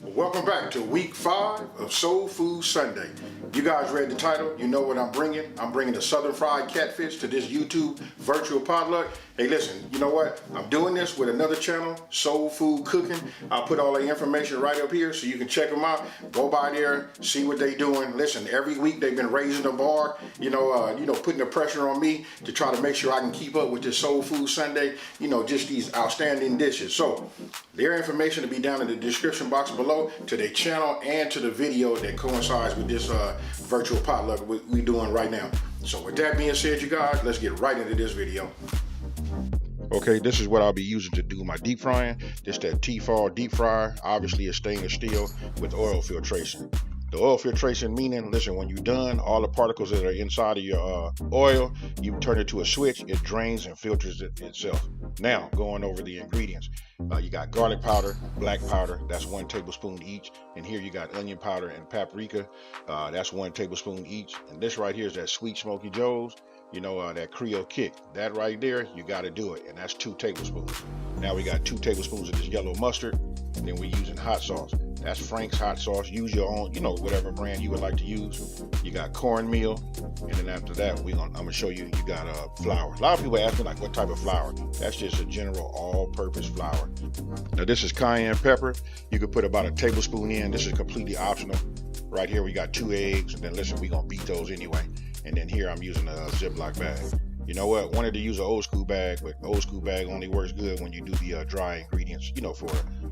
Welcome back to week 5 of Soul Food Sunday. You guys read the title, you know what I'm bringing. I'm bringing the Southern Fried Catfish to this YouTube virtual potluck. Hey listen, you know what? I'm doing this with another channel, Soul Food Cooking. I'll put all the information right up here so you can check them out. Go by there, see what they doing. Listen, every week they've been raising the bar, putting the pressure on me to try to make sure I can keep up with this Soul Food Sunday, just these outstanding dishes. So their information will be down in the description box below, to their channel and to the video that coincides with this virtual potluck we're doing right now. So with that being said, you guys, let's get right into this video. Okay, this is what I'll be using to do my deep frying. This that Tefal deep fryer. Obviously it's stainless steel with oil filtration. The oil filtration meaning, listen, when you're done, all the particles that are inside of your oil, you turn it to a switch, it drains and filters it itself. Now, going over the ingredients. You got garlic powder, black powder, that's 1 tablespoon each. And here you got onion powder and paprika, that's 1 tablespoon each. And this right here is that sweet smoky joes, that Creole kick. That right there, you got to do it, and that's 2 tablespoons. Now we got 2 tablespoons of this yellow mustard, and then we're using hot sauce. That's Frank's hot sauce. Use your own, whatever brand you would like to use. You got cornmeal, and then after that, I'm gonna show you. You got flour. A lot of people ask me like, what type of flour? That's just a general all-purpose flour. Now this is cayenne pepper. You could put about a tablespoon in. This is completely optional. Right here we got 2 eggs, and then listen, we're gonna beat those anyway. And then here I'm using a Ziploc bag. You know what? Wanted to use an old school bag, but old school bag only works good when you do the dry ingredients,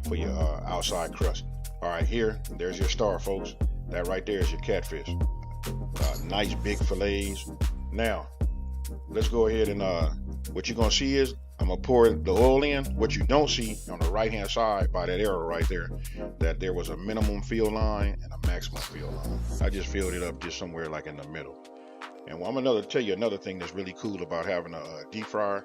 for your outside crust. All right, there's your star, folks. That right there is your catfish. Nice big fillets. Now, let's go ahead and what you're gonna see is I'm gonna pour the oil in. What you don't see on the right hand side by that arrow right there, that there was a minimum fill line and a maximum fill line. I just filled it up just somewhere like in the middle. And I'm gonna tell you another thing that's really cool about having a deep fryer.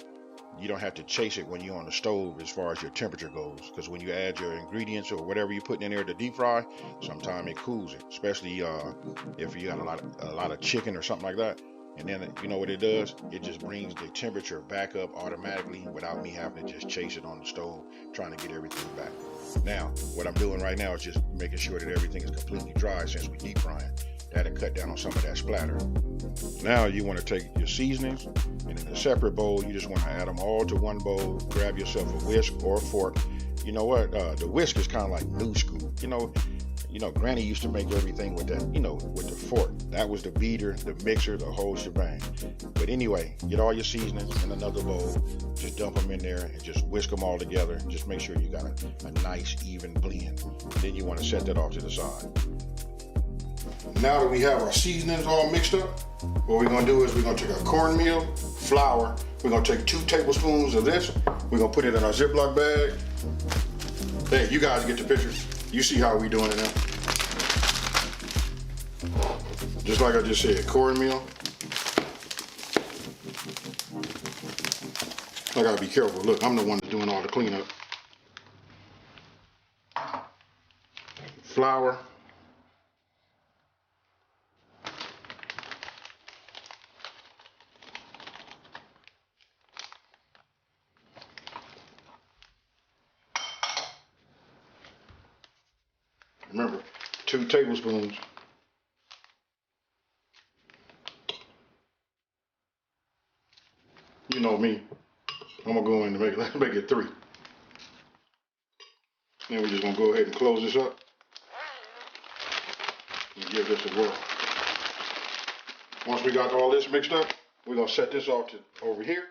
You don't have to chase it when you're on the stove as far as your temperature goes, because when you add your ingredients or whatever you're putting in there to deep fry, sometimes it cools it, especially if you got a lot of chicken or something like that. And then you know what it does? It just brings the temperature back up automatically without me having to just chase it on the stove, trying to get everything back. Now, what I'm doing right now is just making sure that everything is completely dry since we deep frying. That'll cut down on some of that splatter. Now you want to take your seasonings, and in a separate bowl, you just want to add them all to one bowl. Grab yourself a whisk or a fork. You know what? The whisk is kind of like new school. Granny used to make everything with that, with the fork. That was the beater, the mixer, the whole shebang. But anyway, get all your seasonings in another bowl. Just dump them in there and just whisk them all together. Just make sure you got a nice even blend. Then you want to set that off to the side. Now that we have our seasonings all mixed up, what we're gonna do is we're gonna take our cornmeal, flour, we're gonna take 2 tablespoons of this, we're gonna put it in our Ziploc bag. Hey, you guys get the picture. You see how we doing it now. Just like I just said, cornmeal. I gotta be careful. Look, I'm the one that's doing all the cleanup. Flour. Remember, 2 tablespoons. You know me. I'm gonna go in and let's make it 3. Then we're just gonna go ahead and close this up and give this a whirl. Once we got all this mixed up, we're gonna set this off to over here.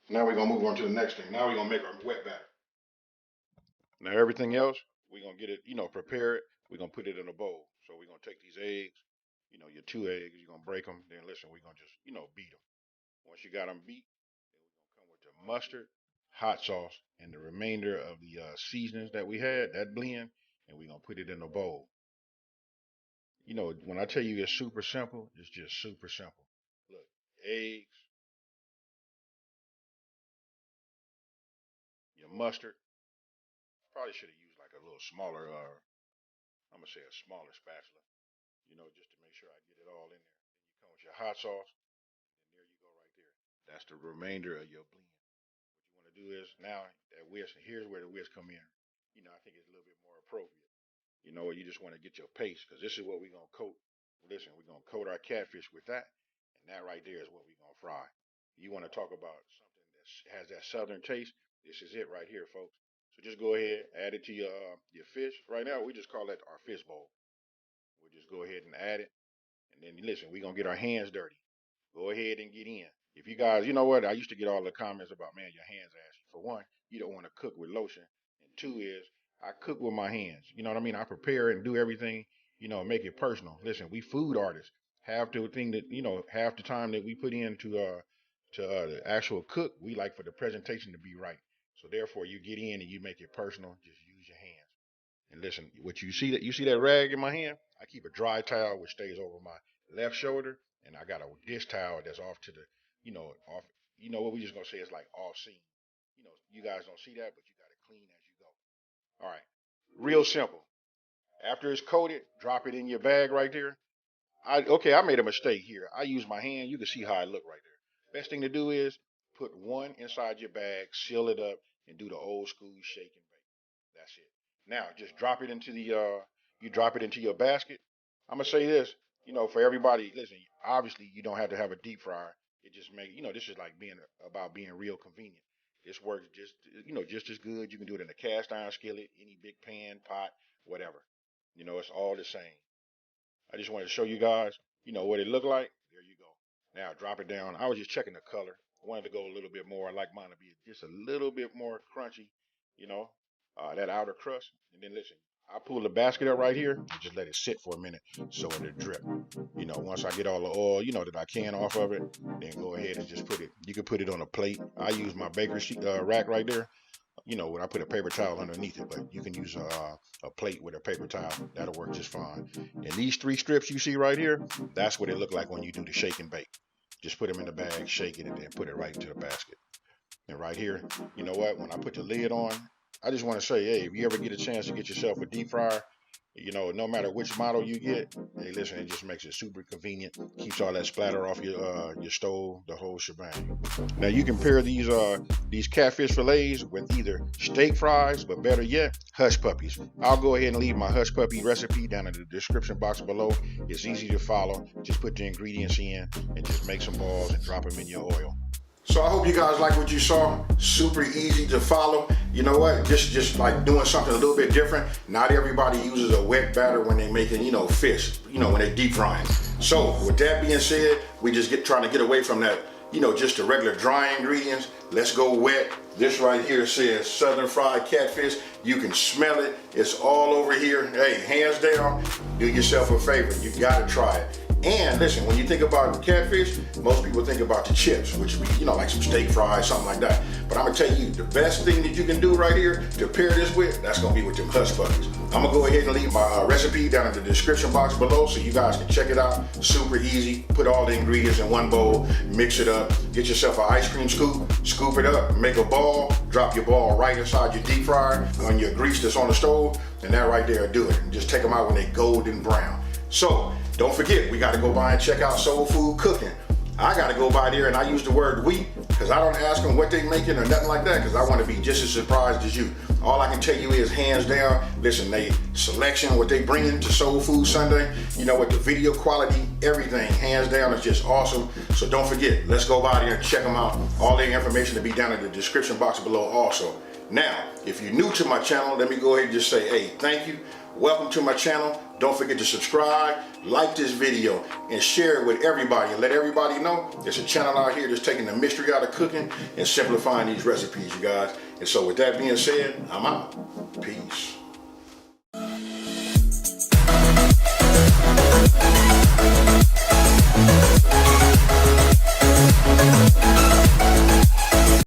Now we're gonna move on to the next thing. Now we're gonna make our wet batter. Now everything else, we're gonna get it, prepare it. We're gonna put it in a bowl. So we're gonna take these eggs, your 2 eggs, you're gonna break them. Then listen, we're gonna just, beat them. Once you got them beat, then we're gonna come with the mustard, hot sauce, and the remainder of the seasonings that we had, that blend, and we're gonna put it in a bowl. When I tell you it's super simple, it's just super simple. Look, eggs, your mustard. Probably should have used like a little smaller, I'm gonna say a smaller spatula, just to make sure I get it all in there. Then you come with your hot sauce, and there you go right there. That's the remainder of your blend. is now that whisk, here's where the whisk come in. I think it's a little bit more appropriate. You just want to get your paste because this is what we're going to coat. Listen, we're going to coat our catfish with that. And that right there is what we're going to fry. You want to talk about something that has that southern taste? This is it right here, folks. So just go ahead, add it to your fish. Right now, we just call that our fish bowl. We'll just go ahead and add it. And then listen, we're going to get our hands dirty. Go ahead and get in. If you guys, you know what? I used to get all the comments about, man, your hands ashy. For one, you don't want to cook with lotion. And two is, I cook with my hands. You know what I mean? I prepare and do everything, make it personal. Listen, we food artists. Half the thing that, half the time that we put in to the actual cook, we like for the presentation to be right. So therefore, you get in and you make it personal. Just use your hands. And listen, what you see that rag in my hand? I keep a dry towel which stays over my left shoulder, and I got a dish towel that's off to the, off. What we just gonna say is like off scene. You guys don't see that, but you gotta clean as you go. All right, real simple. After it's coated, drop it in your bag right there. I made a mistake here. I used my hand. You can see how I look right there. Best thing to do is put one inside your bag, seal it up, and do the old school shake and bake. That's it. Now just drop it into you drop it into your basket. I'm gonna say this, for everybody. Listen, obviously you don't have to have a deep fryer. It just this is like about being real convenient. This works just as good. You can do it in a cast iron skillet, any big pan, pot, whatever. It's all the same. I just wanted to show you guys, what it looked like. There you go. Now drop it down. I was just checking the color. I wanted to go a little bit more. I like mine to be just a little bit more crunchy, you know, that outer crust. And then listen, I pull the basket up right here and just let it sit for a minute so it'll drip. Once I get all the oil, that I can off of it, then go ahead and just put it. You can put it on a plate. I use my bakery rack right there. When I put a paper towel underneath it, but you can use a plate with a paper towel. That'll work just fine. And these 3 strips you see right here, that's what it look like when you do the shake and bake. Just put them in the bag, shake it, and then put it right into the basket. And right here, you know what? When I put the lid on, I just want to say, hey, if you ever get a chance to get yourself a deep fryer, no matter which model you get, hey, listen, it just makes it super convenient. Keeps all that splatter off your stove, the whole shebang. Now you can pair these catfish fillets with either steak fries, but better yet, hush puppies. I'll go ahead and leave my hush puppy recipe down in the description box below. It's easy to follow. Just put the ingredients in and just make some balls and drop them in your oil. So I hope you guys like what you saw. Super easy to follow. You know what? Just like doing something a little bit different. Not everybody uses a wet batter when they're making, fish, when they're deep frying. So with that being said, we just trying to get away from that, just the regular dry ingredients. Let's go wet. This right here says Southern Fried Catfish. You can smell it. It's all over here. Hey, hands down, do yourself a favor. You gotta try it. And listen, when you think about catfish, most people think about the chips, which would be, like some steak fries, something like that. But I'm gonna tell you, the best thing that you can do right here to pair this with, that's gonna be with them hush puppies. I'm gonna go ahead and leave my recipe down in the description box below so you guys can check it out. Super easy. Put all the ingredients in one bowl, mix it up, get yourself an ice cream scoop, scoop it up, make a ball, drop your ball right inside your deep fryer on your grease that's on the stove, and that right there will do it. And just take them out when they're golden brown. So, don't forget, we got to go by and check out Soul Food Cooking. I got to go by there and I use the word we because I don't ask them what they making or nothing like that because I want to be just as surprised as you. All I can tell you is hands down, listen, they selection, what they bringing to Soul Food Sunday, with the video quality, everything, hands down, is just awesome. So don't forget, let's go by there and check them out. All their information to be down in the description box below also. Now, if you're new to my channel, let me go ahead and just say, hey, thank you. Welcome to my channel. Don't forget to subscribe, like this video, and share it with everybody. And let everybody know there's a channel out here that's taking the mystery out of cooking and simplifying these recipes, you guys. And so with that being said, I'm out. Peace.